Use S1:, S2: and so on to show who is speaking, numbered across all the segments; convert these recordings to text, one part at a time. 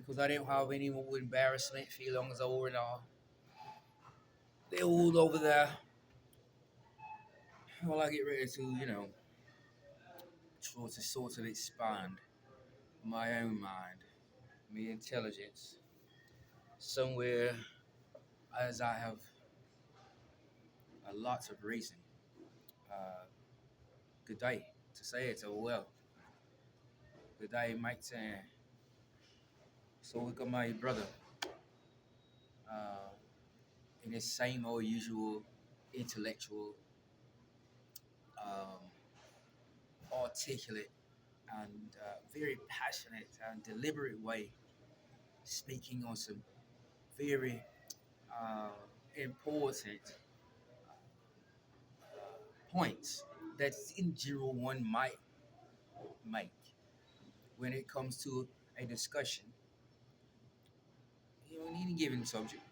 S1: because I didn't have any more embarrassment feelings over it all. They all over there. While I get ready to, try to sort of expand my own mind, my intelligence, somewhere as I have a lot of reason. Uh, Good day to say it. Oh well. Good day, mate. So we got my brother uh, in his same old usual intellectual, um, articulate, and very passionate and deliberate way, speaking on some very uh, important points that in general one might make when it comes to a discussion, on any given subject,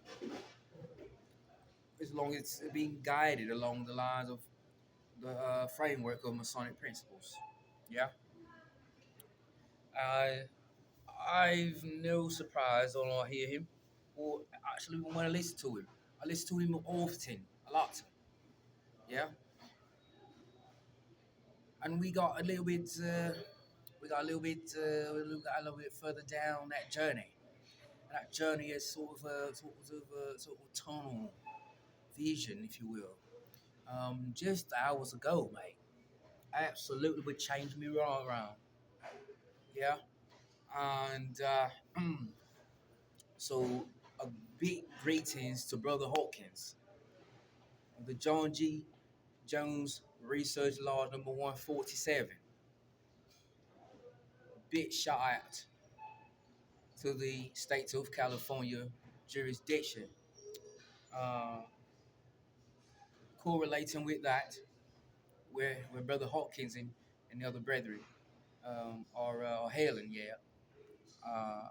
S1: as long as it's being guided along the lines of the framework of Masonic principles. Yeah, I I've no surprise when I hear him, or actually when I listen to him. I listen to him often, a lot. Yeah, and we got a little bit, we got a little bit further down that journey. That journey is sort of tunnel vision, if you will. Just hours ago, mate, absolutely would change me right around. Yeah, and so a big greetings to Brother Hawkins, the John G. Jones Research Law number 147. Big shout out to the state of California jurisdiction. Uh, Correlating with that, where Brother Hawkins and the other brethren are hailing, yeah. Uh,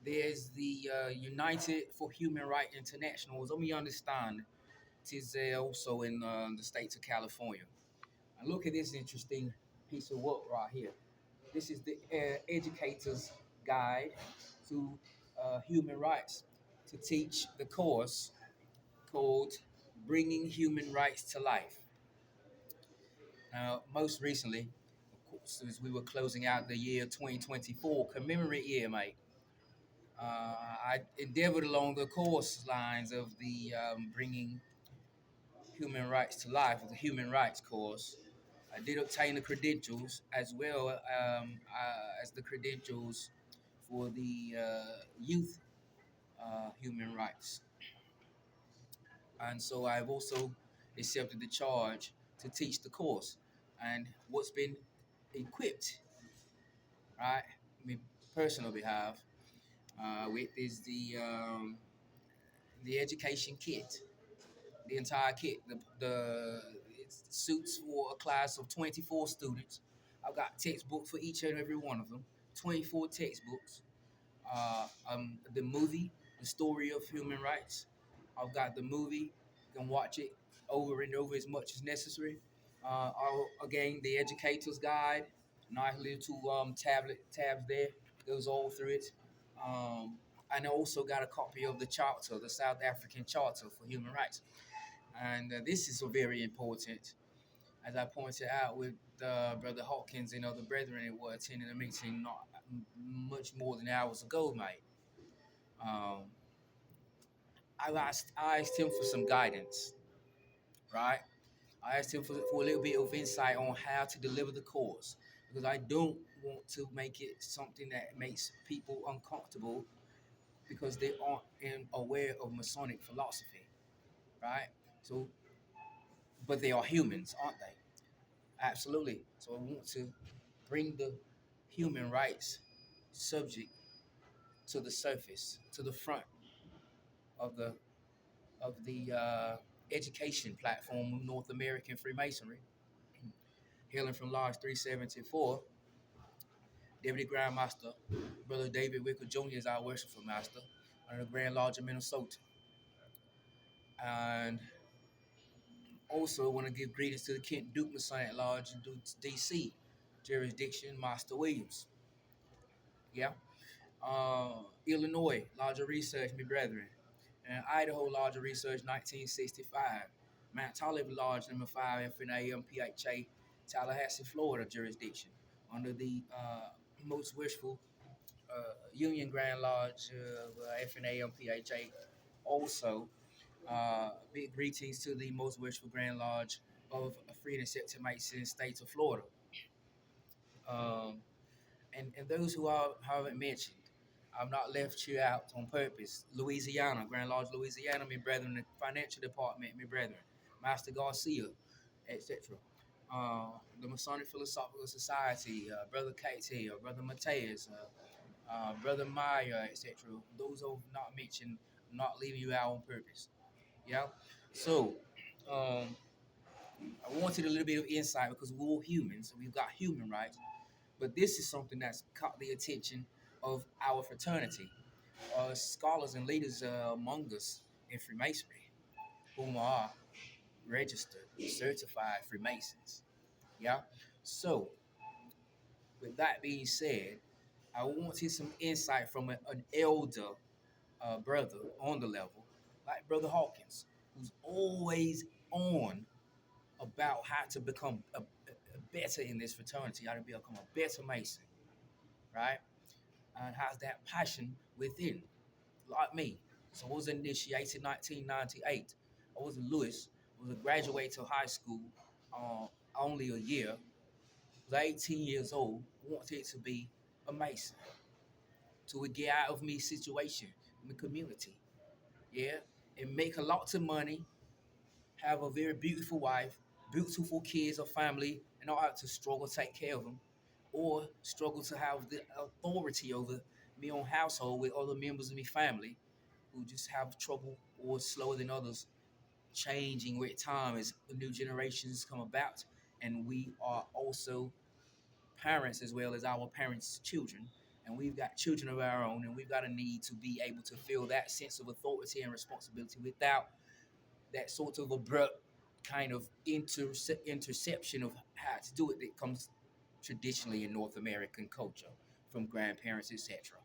S1: there's the United for Human Rights International. Let me understand, it is also in the state of California. And look at this interesting piece of work right here. This is the educator's guide to human rights to teach the course called Bringing Human Rights to Life. Now, most recently, of course, as we were closing out the year 2024, commemorate year, mate, I endeavored along the course lines of the Bringing Human Rights to Life, of the Human Rights course. I did obtain the credentials as well as the credentials for the youth human rights. And so I've also accepted the charge to teach the course. And what's been equipped, right, me personal behalf, with is the education kit, the entire kit. The it suits for a class of 24 students. I've got textbooks for each and every one of them. 24 textbooks. The movie, The Story of Human Rights. I've got the movie. You can watch it over and over as much as necessary. Again, the Educator's Guide. Nice little two tabs there. Goes all through it. Um, and I also got a copy of the Charter, the South African Charter for Human Rights. And this is very important, as I pointed out with Brother Hawkins and other brethren who were attending the meeting not much more than hours ago, mate. Um, I asked him for some guidance, right? I asked him for a little bit of insight on how to deliver the course because I don't want to make it something that makes people uncomfortable because they aren't aware of Masonic philosophy, right? So, but they are humans, aren't they? Absolutely. So I want to bring the human rights subject to the surface, to the front of the education platform of North American Freemasonry. Hailing from Lodge 374, Deputy Grand Master, Brother David Wicker Jr. is our worshipful master under the Grand Lodge of Minnesota. And also want to give greetings to the Kent Duke Masonic Lodge in DC jurisdiction, Master Williams. Yeah. Illinois, Lodge of Research, my brethren. And Idaho Lodge of Research, 1965. Mount Olive Lodge, number 5, FNA MPHA, Tallahassee, Florida jurisdiction, under the most wishful Union Grand Lodge of FNA MPHA. Also, big greetings to the most wishful Grand Lodge of Freedom Accepted Masons, States of Florida. Um, and those who I haven't mentioned, I've not left you out on purpose. Louisiana, Grand Lodge, Louisiana, my brethren, the financial department, my brethren, Master Garcia, etc. The Masonic Philosophical Society, Brother Katie, Brother Mateus, Brother Maya, etc. Those who have not mentioned, I'm not leaving you out on purpose. Yeah. So, um, I wanted a little bit of insight because we're all humans. We've got human rights. But this is something that's caught the attention of our fraternity, scholars and leaders among us in Freemasonry, whom are registered, certified Freemasons. Yeah. So, with that being said, I wanted some insight from an elder brother on the level, like Brother Hawkins, who's always on about how to become a better in this fraternity, how to become a better Mason, right? And has that passion within, like me. So I was initiated in 1998. I was in Lewis. I was a graduate of high school, uh, only a year. I was 18 years old. Wanted to be a Mason to get out of me situation in the community. Yeah, and make a lot of money, have a very beautiful wife, beautiful kids or family, and not have to struggle to take care of them, or struggle to have the authority over my own household with other members of my family who just have trouble or slower than others changing with time as new generations come about. And we are also parents as well as our parents' children. And we've got children of our own, and we've got a need to be able to feel that sense of authority and responsibility without that sort of abrupt kind of interception of how to do it that comes traditionally in North American culture from grandparents, etc.,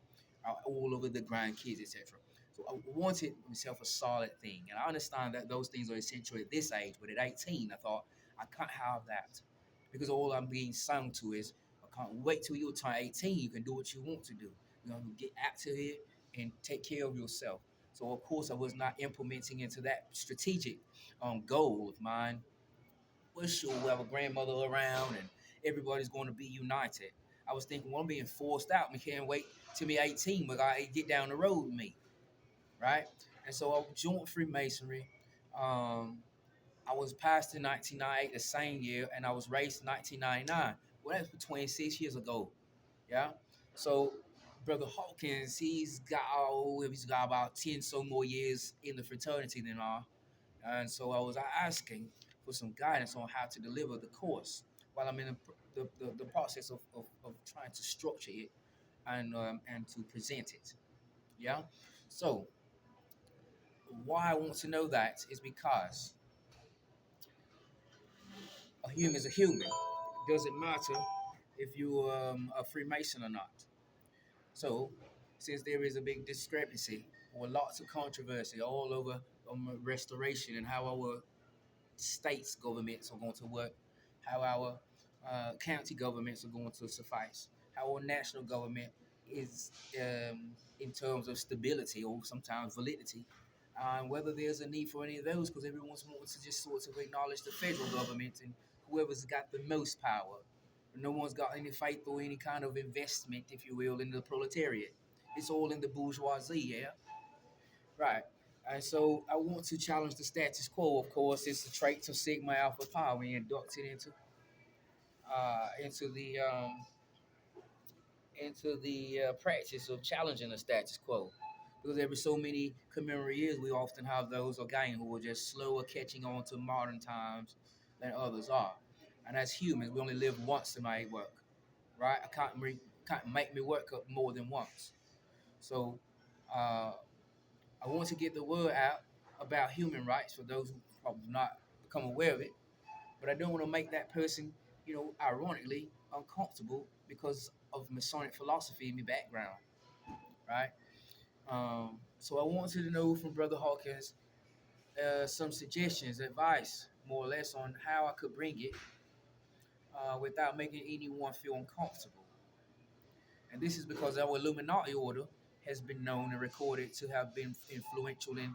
S1: all over the grandkids, etc. So I wanted myself a solid thing, and I understand that those things are essential at this age. But at 18, I thought I can't have that because all I'm being sung to is I can't wait till you turn 18. You can do what you want to do. You know, get active here and take care of yourself. So of course I was not implementing into that strategic goal of mine. Well, sure, we have a grandmother around and everybody's going to be united. I was thinking, well, I'm being forced out. We can't wait till me 18, but I get down the road with me, right? And so I joined Freemasonry. Um, I was passed in 1998, the same year, and I was raised in 1999. Well, that's between 6 years ago. Yeah. So Brother Hawkins, he's got about 10 so more years in the fraternity than I. And so I was asking for some guidance on how to deliver the course while I'm in the process of trying to structure it and to present it. Yeah. So why I want to know that is because a human is a human. It doesn't matter if you're a Freemason or not. So, since there is a big discrepancy or lots of controversy all over restoration and how our states governments are going to work, how our county governments are going to suffice, how our national government is in terms of stability or sometimes validity, and whether there's a need for any of those because everyone's wanting to just sort of acknowledge the federal government and whoever's got the most power. No one's got any faith or any kind of investment, if you will, in the proletariat. It's all in the bourgeoisie, yeah? Right. And so I want to challenge the status quo. Of course, it's the traits of Sigma Alpha Pi. We inducted into the practice of challenging the status quo. Because every so many commemorative years, we often have those again who are just slower catching on to modern times than others are. And as humans, we only live once to make work, right? Can't make me work up more than once. So uh, I want to get the word out about human rights for those who probably not become aware of it. But I don't want to make that person, ironically uncomfortable because of Masonic philosophy in my background. So I wanted to know from Brother Hawkins some suggestions, advice, more or less, on how I could bring it without making anyone feel uncomfortable. And this is because our Illuminati order has been known and recorded to have been influential in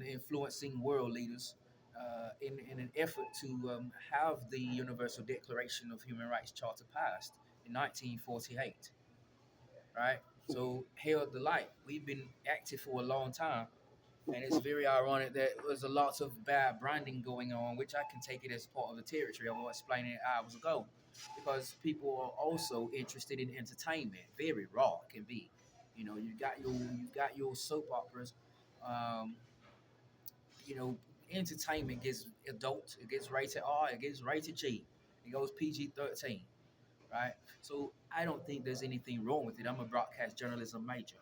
S1: influencing world leaders in an effort to have the Universal Declaration of Human Rights Charter passed in 1948, right? So, held the light. We've been active for a long time, and it's very ironic that there's a lot of bad branding going on, which I can take it as part of the territory. I was explaining it hours ago, because people are also interested in entertainment. Very raw it can be. You've got your soap operas. Um, Entertainment gets adult. It gets rated R. It gets rated G. It goes PG-13, right? So I don't think there's anything wrong with it. I'm a broadcast journalism major,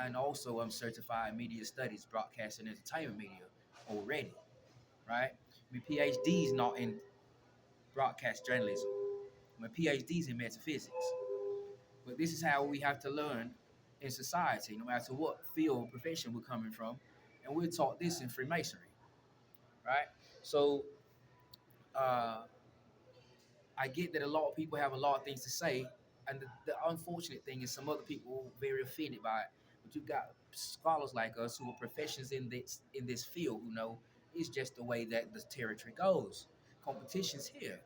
S1: and also I'm certified in media studies, broadcast and entertainment media already, right? My PhD is not in broadcast journalism. My PhD is in metaphysics. But this is how we have to learn in society, no matter what field or profession we're coming from. And we're taught this in Freemasonry, right? So uh, I get that a lot of people have a lot of things to say, and the unfortunate thing is some other people are very offended by it. But you've got scholars like us who are professionals in this field who know it's just the way that the territory goes. Competition's here.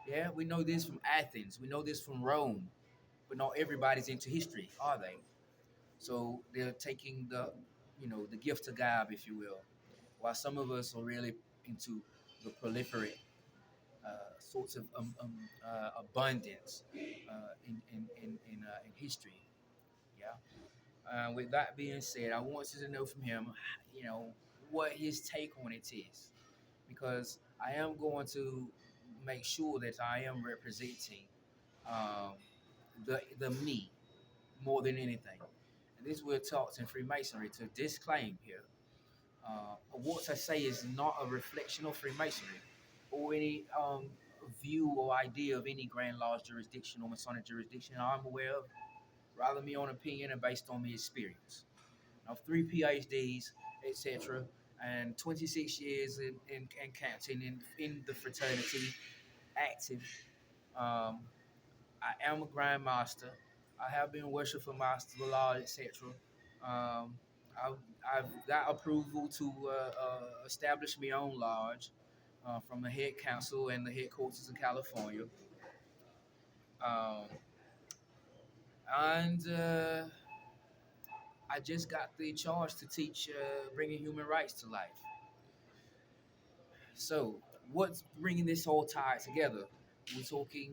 S1: Yeah, we know this from Athens. We know this from Rome. But not everybody's into history, are they? So they're taking the gift of gab, if you will, while some of us are really into the proliferate sorts of abundance in history. Yeah. With that being said, I wanted to know from him, you know, what his take on it is, because I am going to make sure that I am representing um, the me more than anything. And this we're taught in Freemasonry to disclaim here. What I say is not a reflection of Freemasonry or any view or idea of any Grand Lodge jurisdiction or Masonic jurisdiction I'm aware of. Rather, my own opinion and based on my experience. Now, 3 PhDs, etc., and 26 years in counting in the fraternity, active. Um, I am a Grand Master. I have been worshipful master, the Lord, etc. Um, I've, I've got approval to establish my own lodge from the head council and the headquarters in California. Um, and I just got the charge to teach bringing human rights to life. So, what's bringing this whole tie together? We're talking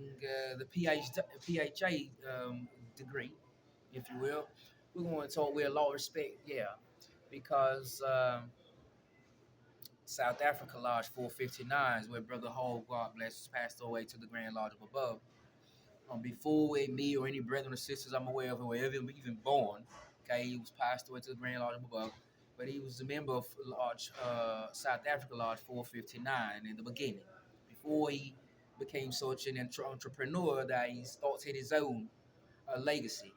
S1: the PHA degree, if you will. We're going to talk with a lot of respect, yeah, because South Africa Lodge 459 is where Brother Hall, God bless, passed away to the Grand Lodge of above. Before me or any brethren or sisters I'm aware of who were even born, okay, he was passed away to the Grand Lodge of above. But he was a member of Lodge, South Africa Lodge 459 in the beginning, before he became such an entrepreneur that he started his own legacy,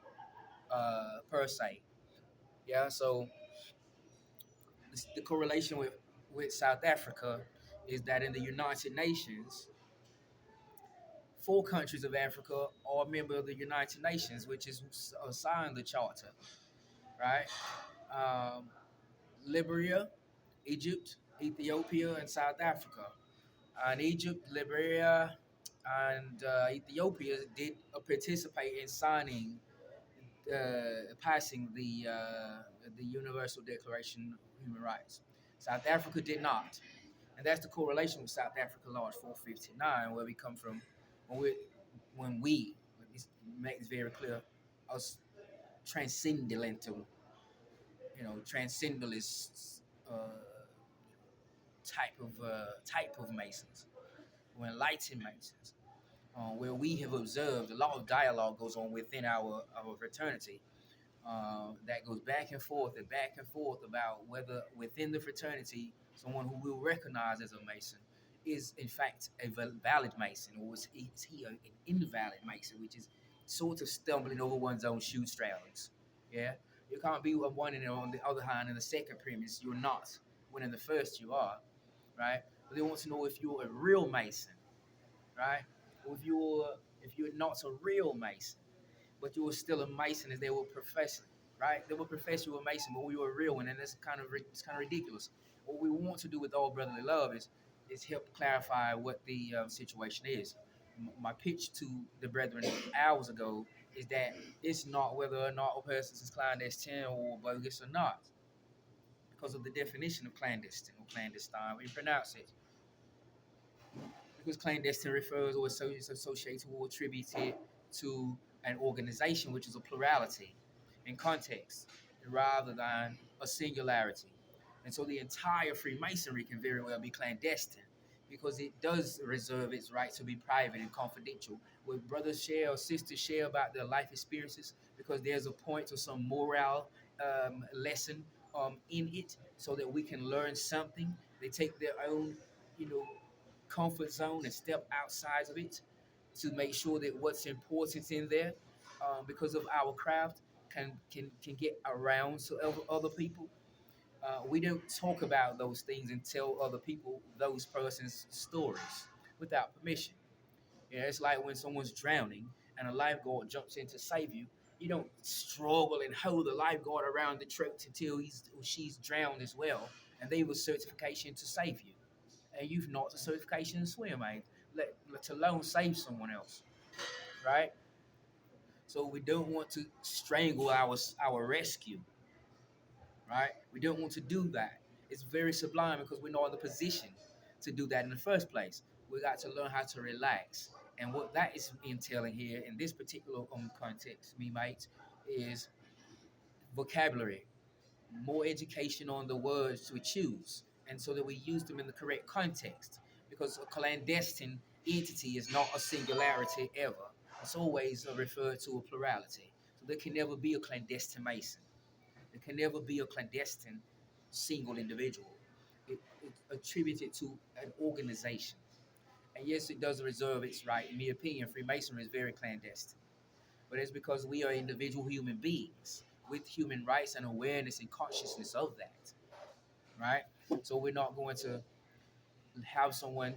S1: per se. Yeah, so the correlation with South Africa is that in the United Nations, 4 countries of Africa are a member of the United Nations, which is signed the charter, right? Um, Liberia, Egypt, Ethiopia, and South Africa. And Egypt, Liberia, and Ethiopia did participate in signing, passing the Universal Declaration of Human Rights. South Africa did not, and that's the correlation with South Africa Lodge 459, where we come from. When we let me make this very clear, us transcendental, transcendentalist uh, type of Masons, or enlightened Masons, where we have observed a lot of dialogue goes on within our fraternity, that goes back and forth about whether within the fraternity someone who will recognize as a Mason is in fact a valid Mason, or is he an invalid Mason, which is sort of stumbling over one's own shoestrings. Yeah. You can't be a one and on the other hand in the second premise you're not. When in the first you are, right? But they want to know if you're a real Mason, right? Or if you're not a real Mason, but you were still a Mason as they will profess it, right? They will profess you were a Mason, but you were a real one, and it's kind of ridiculous. What we want to do with all brotherly love is help clarify what the situation is. My pitch to the brethren hours ago is that it's not whether or not a person is clandestine or bogus or not, because of the definition of clandestine or clandestine. We pronounce it because clandestine refers or is associated or attributed to an organization, which is a plurality in context rather than a singularity. And so the entire Freemasonry can very well be clandestine because it does reserve its right to be private and confidential. Where brothers share or sisters share about their life experiences because there's a point or some moral lesson in it so that we can learn something. They take their own, you know, comfort zone and step outside of it to make sure that what's important in there, because of our craft, can get around to other people. We don't talk about those things and tell other people those persons' stories without permission. It's like when someone's drowning and a lifeguard jumps in to save you. You don't struggle and hold the lifeguard around the throat until he's or she's drowned as well, and they have certification to save you and you've not the certification to swim, mate. Let alone save someone else, right? So we don't want to strangle our rescue, right? We don't want to do that. It's very sublime because we're not in the position to do that in the first place. We got to learn how to relax, and what that is entailing here in this particular context, me mates, is vocabulary, more education on the words we choose, and so that we use them in the correct context. Because a clandestine entity is not a singularity ever. It's always referred to a plurality. So there can never be a clandestine Mason. There can never be a clandestine single individual. It's attributed to an organization. And yes, it does reserve its right. In my opinion, Freemasonry is very clandestine, but it's because we are individual human beings with human rights and awareness and consciousness of that, right? So we're not going to have someone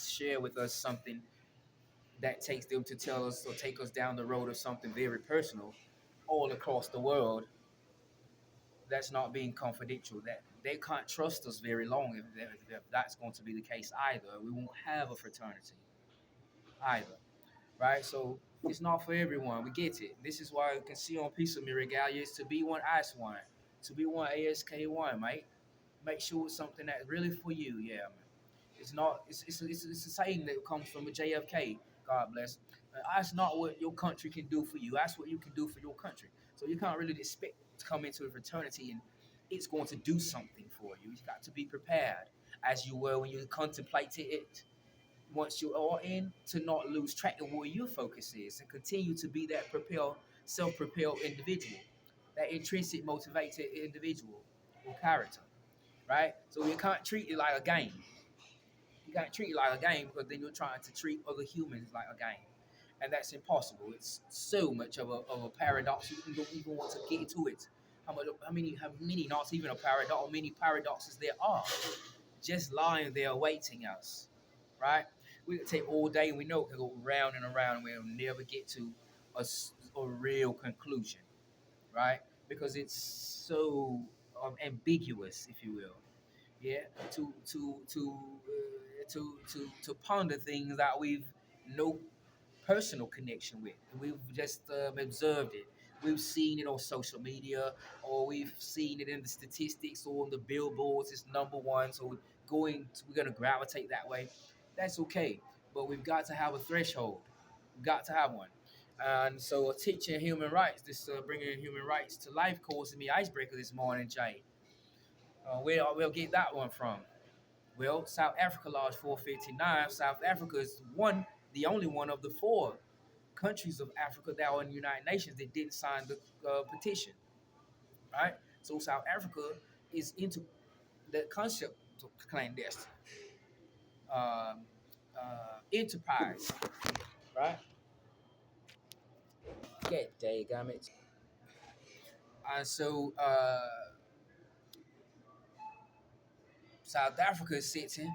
S1: share with us something that takes them to tell us or take us down the road of something very personal all across the world that's not being confidential. That they can't trust us very long if that's going to be the case either. We won't have a fraternity either, right? So it's not for everyone. We get it. This is why you can see on piece of me regalia is to be one ice one, to be one ASK1, mate. Make sure it's something that's really for you, yeah, man. It's not. It's a saying that comes from a JFK. God bless. That's not what your country can do for you. That's what you can do for your country. So you can't really expect to come into a fraternity and it's going to do something for you. You've got to be prepared, as you were when you contemplated it once you are in, to not lose track of where your focus is and continue to be that self-propelled individual, that intrinsic motivated individual or character, right? So you can't treat it like a game. You can't treat it like a game because then you're trying to treat other humans like a game. And that's impossible. It's so much of a paradox. You don't even want to get into it. How many, not even a paradox, how many paradoxes there are just lying there awaiting us, right? We could take all day and we know it can go round and around and we'll never get to a real conclusion, right? Because it's so ambiguous, if you will. Yeah, to ponder things that we've no personal connection with. We've just observed it. We've seen it on social media, or we've seen it in the statistics or on the billboards. It's number one, so we're going to gravitate that way. That's okay, but we've got to have a threshold. We've got to have one. And so, teaching human rights, this bringing human rights to life course in the icebreaker this morning, Jay. Where we'll get that one from? Well, South Africa Lodge 459. South Africa is the only one of the four countries of Africa that are in the United Nations that didn't sign the petition, right? So South Africa is into the concept of clandestine um, enterprise, right? Get day, it. And so South Africa is sitting.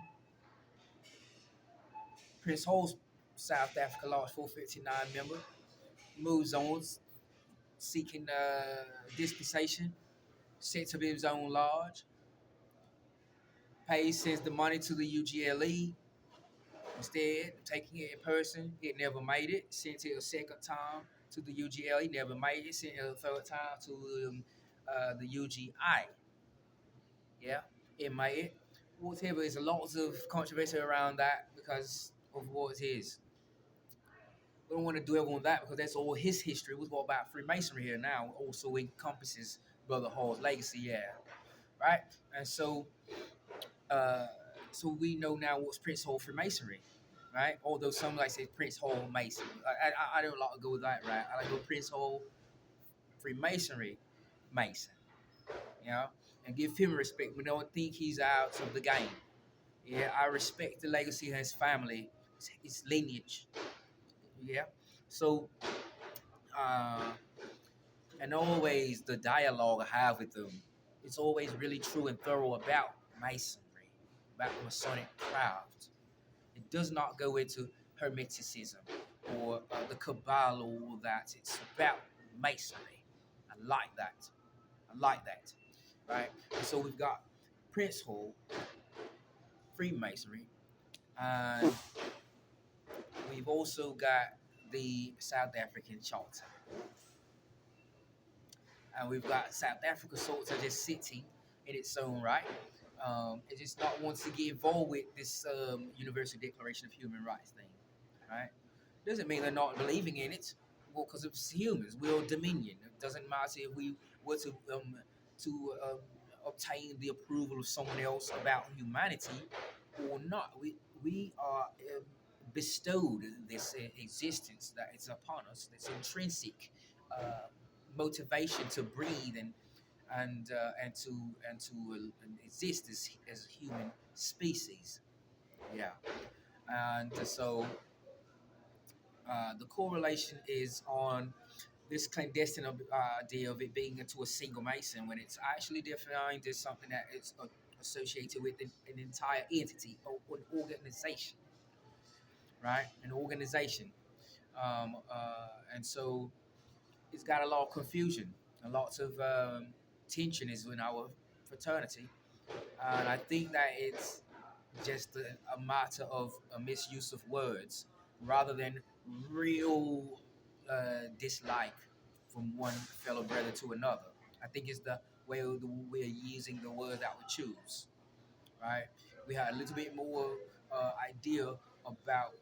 S1: Prince Hall's South Africa lost 459 member, moves on, seeking dispensation, sets up his own lodge, sends the money to the UGLE. Instead, taking it in person, it never made it. Sent it a second time to the UGLE, never made it. Sent it a third time to the UGI. Yeah, it made it. Whatever, there's a lot of controversy around that because of what it is. We don't want to dwell on that because that's all his history. We're talking about Freemasonry here now, also encompasses Brother Hall's legacy, yeah, right? And uh, so we know now what's Prince Hall Freemasonry, right? Although some like say Prince Hall Mason, I don't like to go with that, right? I like to go Prince Hall Freemasonry Mason, you know, and give him respect. We don't think he's out of the game. Yeah, I respect the legacy of his family, his lineage. Yeah, so uh, and always the dialogue I have with them, it's always really true and thorough about masonry, about Masonic craft. It does not go into Hermeticism or the Kabbalah or all that. It's about masonry. I like that. I like that. Right? And so we've got Prince Hall, Freemasonry, and we've also got the South African Charter. And we've got South Africa sort of just sitting in its own right. It just not wants to get involved with this Universal Declaration of Human Rights thing, right? Doesn't mean they're not believing in it. Well, because it's humans, we're dominion. It doesn't matter if we were to obtain the approval of someone else about humanity or not. We are bestowed this existence that is upon us. This intrinsic motivation to breathe and exist as human species. Yeah, and so the correlation is on this clandestine idea of it being into a single mason when it's actually defined as something that is associated with an entire entity or an organization, right? An organization, and so it's got a lot of confusion and lots of tension is in our fraternity, and I think that it's just a matter of a misuse of words rather than real dislike from one fellow brother to another. I think it's the way we're using the word that we choose, right? We had a little bit more idea about